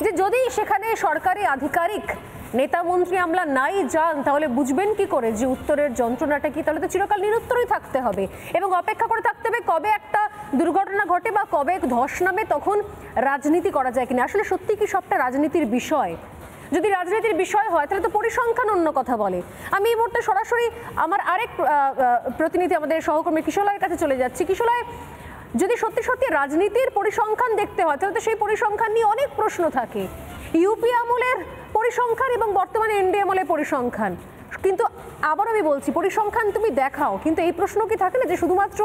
যে যদি সেখানে সরকারি আধিকারিক নেতা মন্ত্রী আমলা নাই যান তাহলে বুঝবেন কি করে যে উত্তরের যন্ত্রণাটা কি? তাহলে তো চিরকাল নিরুত্তরই থাকতে হবে এবং অপেক্ষা করে থাকতে হবে কবে একটা দুর্ঘটনা ঘটে বা কবে ধস নামে, তখন রাজনীতি করা যায় কিনা। আসলে সত্যি কি সবটা রাজনীতির বিষয়? যদি রাজনীতির বিষয় হয় তাহলে তো পরিসংখ্যান অন্য কথা বলে। আমি এই মুহূর্তে সরাসরি আমার আরেক প্রতিনিধি আমাদের সহকর্মী কিশোলয়ের কাছে চলে যাচ্ছি। কিশোলয়, যদি সত্যি সত্যি রাজনীতির পরিসংখ্যান দেখতে হয় তাহলে তো সেই পরিসংখ্যান নিয়ে অনেক প্রশ্ন থাকে। ইউপি আমলের পরিসংখ্যান এবং বর্তমানে এনডিএ আমলের পরিসংখ্যান, কিন্তু আবার আমি বলছি পরিসংখ্যান তুমি দেখাও, কিন্তু এই প্রশ্ন কি থাকে না যে শুধুমাত্র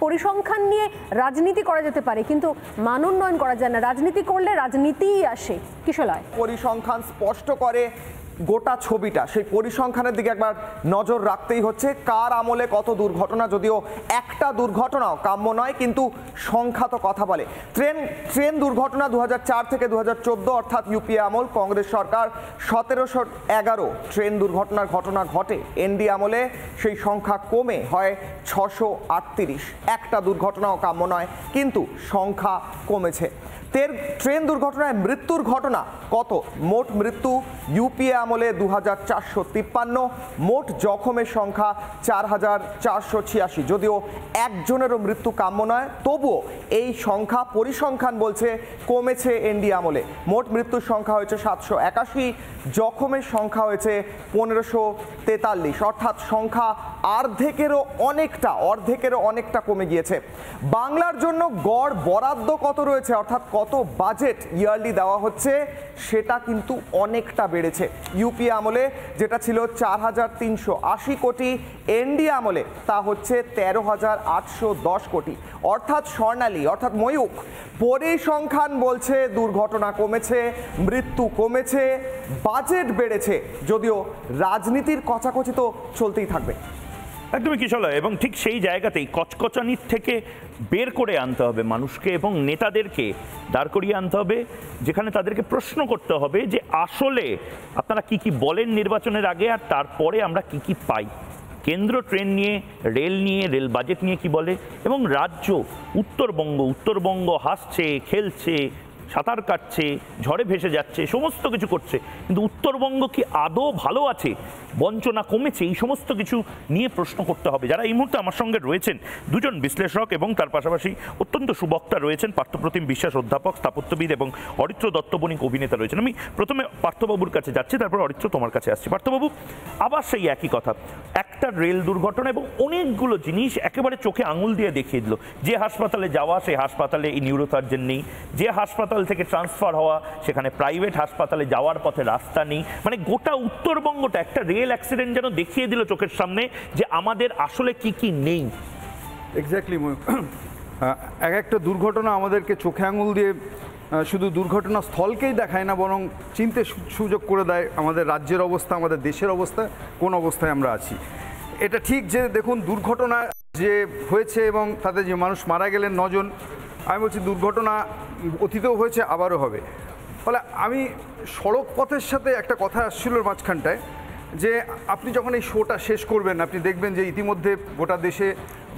পরিসংখ্যান নিয়ে রাজনীতি করা যেতে পারে কিন্তু মান উন্নয়ন করা যায় না, রাজনীতি করলে রাজনীতিই আসে। কিশোলয়, পরিসংখ্যান স্পষ্ট করে গোটা ছবিটা, সেই পরিসংখ্যানের দিকে একবার নজর রাখতেই হচ্ছে। কার আমলে কত দুর্ঘটনা, যদিও একটা দুর্ঘটনাও কাম্য নয়, কিন্তু সংখ্যা তো কথা বলে। ট্রেন দুর্ঘটনা 2004 থেকে 2014 অর্থাৎ ইউপিএ আমল, কংগ্রেস সরকার 1711 ট্রেন দুর্ঘটনার ঘটনা ঘটে। এনডি আমলে সেই সংখ্যা কমে হয় 638। একটা দুর্ঘটনাও কাম্য নয়, কিন্তু সংখ্যা কমেছে। ট্রেন দুর্ঘটনায় মৃত্যুর ঘটনা কত? মোট মৃত্যু ইউপিএ আমলে 2453, মোট জখমের সংখ্যা 4486। যদিও একজনেরও মৃত্যু কাম্য নয়, তবুও এই সংখ্যা পরিসংখ্যান বলছে কমেছে এনডি আমলে। মোট মৃত্যুর সংখ্যা হয়েছে 781, জখমের সংখ্যা হয়েছে 1543, অর্থাৎ সংখ্যা অর্ধেকেরও অনেকটা কমে গিয়েছে। বাংলার জন্য গড় বরাদ্দ কত রয়েছে, অর্থাৎ কত বাজেট ইয়ারলি দেওয়া হচ্ছে, সেটা কিন্তু অনেকটা বেড়েছে। ইউপি আমলে যেটা ছিল 4380 কোটি, এনডি আমলে তা হচ্ছে 13810 কোটি, অর্থাৎ স্বর্ণালী অর্থাৎ ময়ূখ। পরিসংখ্যান বলছে দুর্ঘটনা কমেছে, মৃত্যু কমেছে, বাজেট বেড়েছে, যদিও রাজনীতির কচাকচি তো চলতেই থাকবে। একদমই কিশোলয়, এবং ঠিক সেই জায়গাতেই কচকচানির থেকে বের করে আনতে হবে মানুষকে এবং নেতাদেরকে দাঁড় করিয়ে আনতে হবে, যেখানে তাদেরকে প্রশ্ন করতে হবে যে আসলে আপনারা কি কি বলেন নির্বাচনের আগে আর তারপরে আমরা কি কি পাই। কেন্দ্র ট্রেন নিয়ে, রেল নিয়ে, রেল বাজেট নিয়ে কি বলে, এবং রাজ্য উত্তরবঙ্গ হাসছে, খেলছে, সাঁতার কাটছে, ঝড়ে ভেসে যাচ্ছে, সমস্ত কিছু করছে, কিন্তু উত্তরবঙ্গ কি আদৌ ভালো আছে, বঞ্চনা কমেছে, এই সমস্ত কিছু নিয়ে প্রশ্ন করতে হবে। যারা এই মুহূর্তে আমার সঙ্গে রয়েছেন দুজন বিশ্লেষক এবং তার পাশাপাশি অত্যন্ত সুবক্তা রয়েছেন, পার্থপ্রতিম বিশ্বাস অধ্যাপক, স্থাপত্যবিদ, এবং অরিত্র দত্ত বণিক অভিনেতা রয়েছেন। আমি প্রথমে পার্থবাবুর কাছে যাচ্ছি, তারপর অরিত্র তোমার কাছে আসছি। পার্থবাবু, আবার সেই একই কথা, একটা রেল দুর্ঘটনা এবং অনেকগুলো জিনিস একেবারে চোখে আঙুল দিয়ে দেখিয়ে দিল। যে হাসপাতালে যাওয়া সেই হাসপাতালে এই নিউরোসার্জন নেই, যে হাসপাতাল থেকে ট্রান্সফার হওয়া সেখানে প্রাইভেট হাসপাতালে যাওয়ার পথে রাস্তা নেই। মানে গোটা উত্তরবঙ্গটা একটা রেল অ্যাক্সিডেন্ট যেন দেখিয়ে দিল চোখের সামনে যে আমাদের আসলে কি কি নেই। এক্স্যাক্টলি, এক একটা দুর্ঘটনা আমাদেরকে চোখে আঙুল দিয়ে শুধু দুর্ঘটনা স্থলকেই দেখায় না, বরং চিনতে সুযোগ করে দেয় আমাদের রাজ্যের অবস্থা, আমাদের দেশের অবস্থা, কোন অবস্থায় আমরা আছি। এটা ঠিক যে দেখুন, দুর্ঘটনা যে হয়েছে এবং তাতে যে মানুষ মারা গেলেন 9 জন, আমি বলছি দুর্ঘটনা অতীতেও হয়েছে, আবারও হবে। ফলে আমি সড়ক পথের সাথে একটা কথা আসছিল মাঝখানটায়, যে আপনি যখন এই শোটা শেষ করবেন আপনি দেখবেন যে ইতিমধ্যে গোটা দেশে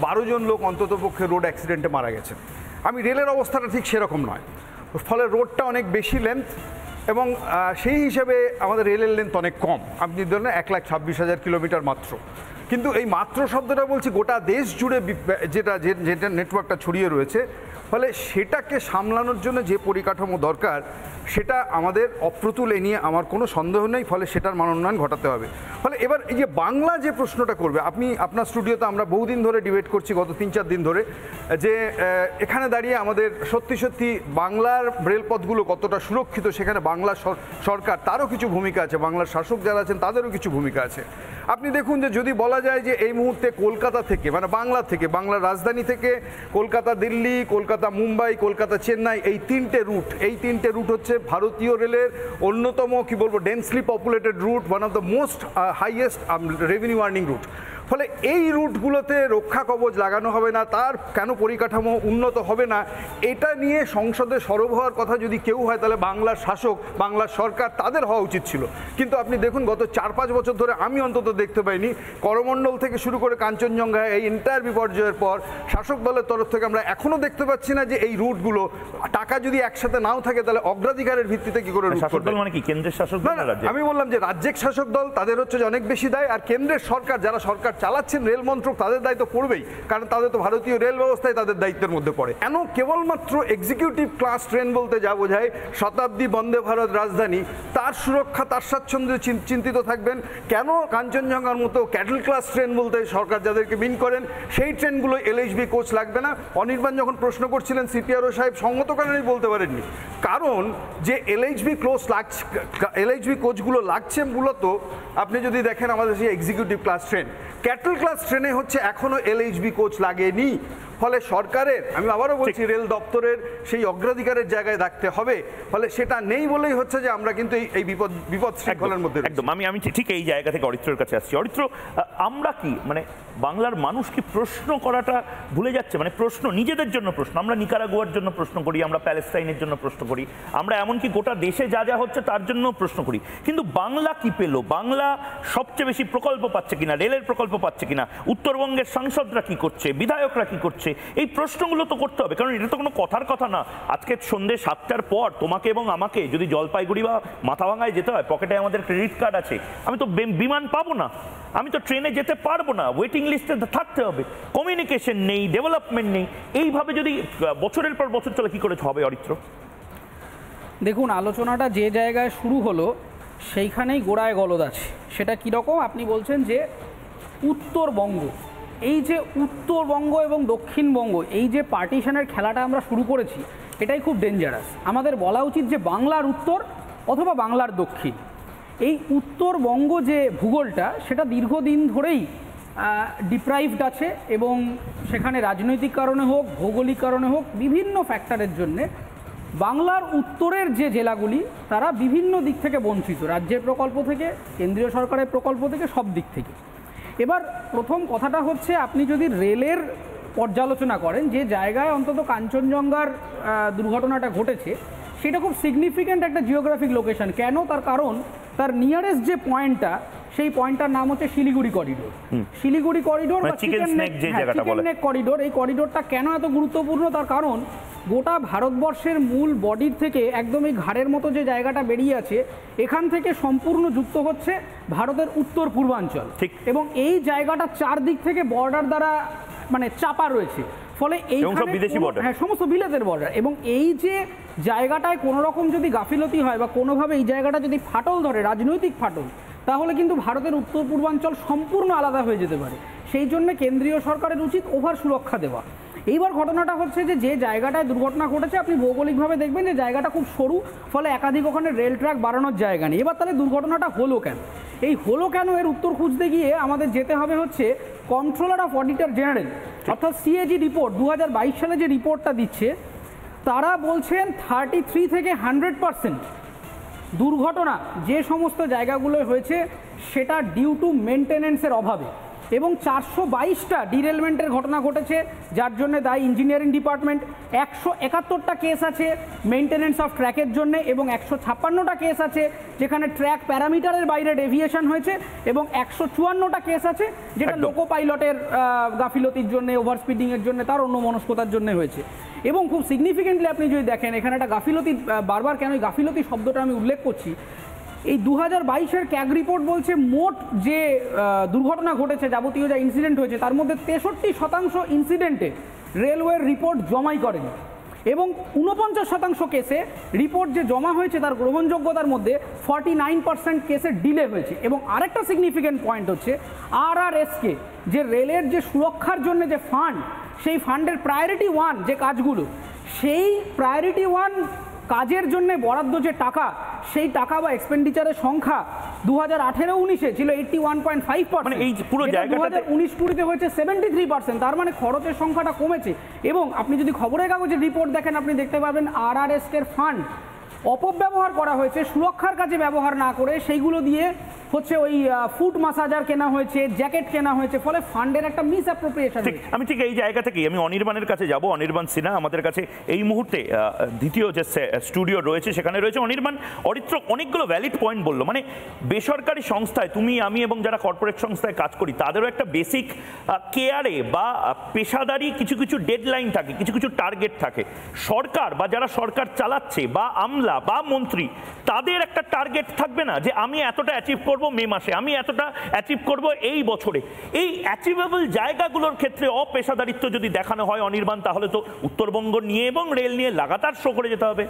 12 জন লোক অন্ততপক্ষে রোড অ্যাক্সিডেন্টে মারা গেছেন। আমি রেলের অবস্থাটা ঠিক সেরকম নয়, ফলে রোডটা অনেক বেশি লেন্থ এবং সেই হিসেবে আমাদের রেলের লেন্থ অনেক কম। আপনি ধরেন 1,26,000 কিলোমিটার মাত্র, কিন্তু এই মাত্র শব্দটা বলছি গোটা দেশ জুড়ে যেটা নেটওয়ার্কটা ছড়িয়ে রয়েছে। ফলে সেটাকে সামলানোর জন্য যে পরিকাঠামো দরকার সেটা আমাদের অপ্রতুল, এ নিয়ে আমার কোনো সন্দেহ নেই। ফলে সেটার মান উন্নয়ন ঘটাতে হবে। ফলে এবার এই যে বাংলা যে প্রশ্নটা করবে, আপনার স্টুডিওতে আমরা বহুদিন ধরে ডিবেট করছি, গত 3-4 দিন ধরে, যে এখানে দাঁড়িয়ে আমাদের সত্যি বাংলার রেলপথগুলো কতটা সুরক্ষিত, সেখানে বাংলা সরকার তারও কিছু ভূমিকা আছে, বাংলার শাসক যারা আছেন তাদেরও কিছু ভূমিকা আছে। আপনি দেখুন যে যদি বলা যায় যে এই মুহূর্তে কলকাতা থেকে, মানে বাংলার রাজধানী থেকে কলকাতা দিল্লি, কলকাতা মুম্বাই, কলকাতা চেন্নাই, এই তিনটে রুট হচ্ছে ভারতীয় রেলের অন্যতম densely populated route, one of the most highest revenue earning route. ফলে এই রুটগুলোতে রক্ষা কবচ লাগানো হবে না, তার কেন পরিকাঠামো উন্নত হবে না, এটা নিয়ে সংসদে সরব হওয়ার কথা যদি কেউ হয় তাহলে বাংলার শাসক, বাংলার সরকার, তাদের হওয়া উচিত ছিল। কিন্তু আপনি দেখুন গত 4-5 বছর ধরে আমি অন্তত দেখতে পাইনি, করমণ্ডল থেকে শুরু করে কাঞ্চনজঙ্ঘা এই এন্টায়ার বিপর্যয়ের পর শাসক দলের তরফ থেকে আমরা এখনো দেখতে পাচ্ছি না যে এই রুটগুলো টাকা যদি একসাথে নাও থাকে তাহলে অগ্রাধিকারের ভিত্তিতে কি করে রুট শাসক করবে। দল মানে কি কেন্দ্রের শাসক দল না রাজ্যের? আমি বললাম যে রাজ্যিক শাসক দল তাদের হচ্ছে যে অনেক বেশি দায়, আর কেন্দ্রের সরকার যারা সরকার চালাচ্ছেন রেল মন্ত্রক তাদের দায়িত্ব পড়বেই, কারণ তাদের তো ভারতীয় রেল ব্যবস্থায় তাদের দায়িত্বের মধ্যে পড়ে। কেন কেবলমাত্র এক্সিকিউটিভ ক্লাস ট্রেন বলতে যা বোঝায় শতাব্দী, বন্দে ভারত, রাজধানী, তার সুরক্ষা, তার স্বাচ্ছন্দ্যে চিন্তিত থাকবেন? কেন কাঞ্চনজঙ্ঘার মতো ক্যাটেল ক্লাস ট্রেন বলতে সরকার যাদেরকে বিন করেন সেই ট্রেনগুলো এলএইচবি কোচ লাগবে না? অনির্বাণ যখন প্রশ্ন করছিলেন সিপিআরও সাহেব সঙ্গত কারণেই বলতে পারেননি, কারণ যে এলএইচবি কোচগুলো লাগছে মূলত আপনি যদি দেখেন আমাদের সেই executive class train, cattle class ট্রেনে হচ্ছে এখনো এলএইচবি কোচ লাগেনি। ফলে সরকারের, আমি আবারও বলছি, রেল দপ্তরের সেই অগ্রাধিকারের জায়গায় রাখতে হবে। ফলে সেটা নেই বলেই হচ্ছে যে আমরা কিন্তু এই বিপদ শৃঙ্খলার মধ্যে একদম। আমি ঠিক এই জায়গা থেকে অরিত্রর কাছে আসছি। অরিত্র, আমরা কি মানে বাংলার মানুষ কি প্রশ্ন করাটা ভুলে যাচ্ছে? মানে প্রশ্ন, নিজেদের জন্য প্রশ্ন, আমরা নিকারাগুয়ার জন্য প্রশ্ন করি, আমরা প্যালেস্টাইনের জন্য প্রশ্ন করি, আমরা এমনকি গোটা দেশে যা যা হচ্ছে তার জন্য প্রশ্ন করি, কিন্তু বাংলা কি পেল? বাংলা সবচেয়ে বেশি প্রকল্প পাচ্ছে কিনা, রেলের প্রকল্প পাচ্ছে কিনা, উত্তরবঙ্গের সাংসদরা কি করছে, বিধায়করা কি করছে, এই প্রশ্নগুলো তো করতে হবে, কারণ এটা তো কোনো কথার কথা না। আজকে সন্ধ্যে 7টার পর তোমাকে এবং আমাকে যদি জলপাইগুড়ি বা মাথাভাঙায় যেতে হয়, পকেটে আমাদের ক্রেডিট কার্ড আছে, আমি তো বিমান পাবো না, আমি তো ট্রেনে যেতে পারবো না, ওয়েটিং লিস্টে থাকতে হবে, কমিউনিকেশন নেই, ডেভেলপমেন্ট নেই। এইভাবে যদি বছরের পর বছর চলে কি করে হবে অরিত্র? দেখুন, আলোচনাটা যে জায়গায় শুরু হলো সেইখানেই গোড়ায় গলদ আছে। সেটা কীরকম? আপনি বলছেন যে উত্তরবঙ্গ, এই যে উত্তরবঙ্গ এবং দক্ষিণবঙ্গ, এই যে পার্টিশনের খেলাটা আমরা শুরু করেছি, এটাই খুব ডেঞ্জারাস। আমাদের বলা উচিত যে বাংলার উত্তর অথবা বাংলার দক্ষিণ। এই উত্তরবঙ্গ যে ভূগোলটা, সেটা দীর্ঘদিন ধরেই ডিপ্রাইভড আছে, এবং সেখানে রাজনৈতিক কারণে হোক, ভৌগোলিক কারণে হোক, বিভিন্ন ফ্যাক্টরের জন্যে বাংলার উত্তরের যে জেলাগুলি তারা বিভিন্ন দিক থেকে বঞ্চিত, রাজ্যের প্রকল্প থেকে, কেন্দ্রীয় সরকারের প্রকল্প থেকে, সব দিক থেকে। এবার প্রথম কথাটা হচ্ছে, আপনি যদি রেলের পর্যালোচনা করেন, যে জায়গায় অন্তত কাঞ্চনজঙ্ঘার দুর্ঘটনাটা ঘটেছে সেটা খুব সিগনিফিক্যান্ট একটা জিওগ্রাফিক লোকেশন। কেন? তার কারণ তার নিয়ারেস্ট যে পয়েন্টটা, সেই পয়েন্টটার নাম হচ্ছে শিলিগুড়ি করিডোর। শিলিগুড়ি করিডোর বা চিকেন নেক করিডোর, এই করিডোরটা কেন এত গুরুত্বপূর্ণ? তার কারণ গোটা ভারতবর্ষের মূল বডির থেকে একদম এই ঘাড়ের মতো যে জায়গাটা বেরিয়ে আছে, এখান থেকে সম্পূর্ণ যুক্ত হচ্ছে ভারতের উত্তর পূর্বাঞ্চল, এবং এই জায়গাটা চারদিক থেকে বর্ডার দ্বারা মানে চাপা রয়েছে। ফলে এই সমস্ত বিলেতের বর্ডার, এবং এই যে জায়গাটায় কোনো রকম যদি গাফিলতি হয় বা কোনোভাবে এই জায়গাটা যদি ফাটল ধরে, রাজনৈতিক ফাটল, তাহলে কিন্তু ভারতের উত্তর পূর্বাঞ্চল সম্পূর্ণ আলাদা হয়ে যেতে পারে। সেই জন্য কেন্দ্রীয় সরকারের উচিত ওভার সুরক্ষা দেওয়া। এইবার ঘটনাটা হচ্ছে যে জায়গাটায় দুর্ঘটনা ঘটেছে, আপনি ভৌগোলিকভাবে দেখবেন যে জায়গাটা খুব সরু, ফলে একাধিক ওখানে রেল ট্র্যাক বাড়ানোর জায়গা নেই। এবার তাহলে দুর্ঘটনাটা হলো কেন? এই হলো কেন এর উত্তর খুঁজতে গিয়ে আমাদের যেতে হবে হচ্ছে কন্ট্রোলার অফ অডিটর জেনারেল, অর্থাৎ সিএজি রিপোর্ট 2022 সালে যে রিপোর্টটা দিচ্ছে, তারা বলছেন 33 থেকে 100% দুর্ঘটনা যে সমস্ত জায়গাগুলো হয়েছে সেটা ডিউ টু মেনটেনেন্সের অভাবে, এবং 422টা ডিরেলমেন্টের ঘটনা ঘটেছে যার জন্য দায়ী ইঞ্জিনিয়ারিং ডিপার্টমেন্ট। 171টা কেস আছে মেনটেনেন্স অফ ট্র্যাকের জন্য, এবং 156টা কেস আছে যেখানে ট্র্যাক প্যারামিটারের বাইরে ডেভিয়েশন হয়েছে, এবং 154টা কেস আছে যেটা লোকো পাইলটের গাফিলতির জন্য, ওভার স্পিডিংয়ের জন্য, তার অন্য মনস্কতার জন্য হয়েছে। এবং খুব সিগনিফিকেন্টলি আপনি যদি দেখেন, এখানে একটা গাফিলতি, বারবার কেন গাফিলতি শব্দটা আমি উল্লেখ করছি, এই 2022-এর ক্যাগ রিপোর্ট বলছে মোট যে দুর্ঘটনা ঘটেছে, যাবতীয় যা ইনসিডেন্ট হয়েছে, তার মধ্যে 63% ইনসিডেন্টে রেলওয়ের রিপোর্ট জমাই করেনি, এবং 49% কেসে রিপোর্ট যে জমা হয়েছে তার গ্রহণযোগ্যতার মধ্যে 49% কেসে ডিলে হয়েছে। এবং আরেকটা সিগনিফিক্যান্ট পয়েন্ট হচ্ছে RRSকে, যে রেলের যে সুরক্ষার জন্য যে ফান্ড, সেই ফান্ডের প্রায়োরিটি 1 যে কাজগুলো, সেই প্রায়োরিটি 1 কাজের জন্য বরাদ্দ যে টাকা, সেই টাকা বা এক্সপেন্ডিচারের সংখ্যা 2018-19 ছিল 81.5%, মানে এই পুরো জায়গাটাতে 2019-20 হয়েছে 73%। তার মানে খরচের সংখ্যাটা কমেছে। এবং আপনি যদি খবরের কাগজের রিপোর্ট দেখেন, আপনি দেখতে পাবেন RRS এর ফান্ড অপব্যবহার করা হয়েছে, সুরক্ষার কাজে ব্যবহার না করে সেইগুলো দিয়ে হচ্ছে ওই ফুট মাসাজার কেনা হয়েছে, জ্যাকেট কেনা হয়েছে, ফলে ফান্ডের একটা মিস অ্যাপ্রোপ্রিয়েশন ঠিক, আমি ঠিক এই জায়গা থেকেই আমি অনির্বাণের কাছে যাব। অনির্বাণ সিনহা আমাদের কাছে এই মুহূর্তে দ্বিতীয় যে স্টুডিও রয়েছে সেখানে রয়েছে। অনির্বাণ, অরিত্র অনেকগুলো ভ্যালিড পয়েন্ট বললো, মানে বেসরকারি সংস্থায় তুমি আমি এবং যারা কর্পোরেট সংস্থায় কাজ করি তাদেরও একটা বেসিক কেয়ারে বা পেশাদারি কিছু কিছু ডেডলাইন থাকে, কিছু কিছু টার্গেট থাকে। সরকার বা যারা সরকার চালাচ্ছে বা আমলা বা মন্ত্রী, তাদের একটা টার্গেট থাকবে না যে আমি এতটা অ্যাচিভ করব মে মাসে, আমি এতটা অ্যাচিভ করব এই বছরে। এই অ্যাচিভেবল জায়গাগুলোর ক্ষেত্রে অপেশাদারিত্ব যদি দেখানো হয় অনির্বাণ, তাহলে তো উত্তরবঙ্গ নিয়ে এবং রেল নিয়ে লাগাতার শো করে যেতে হবে।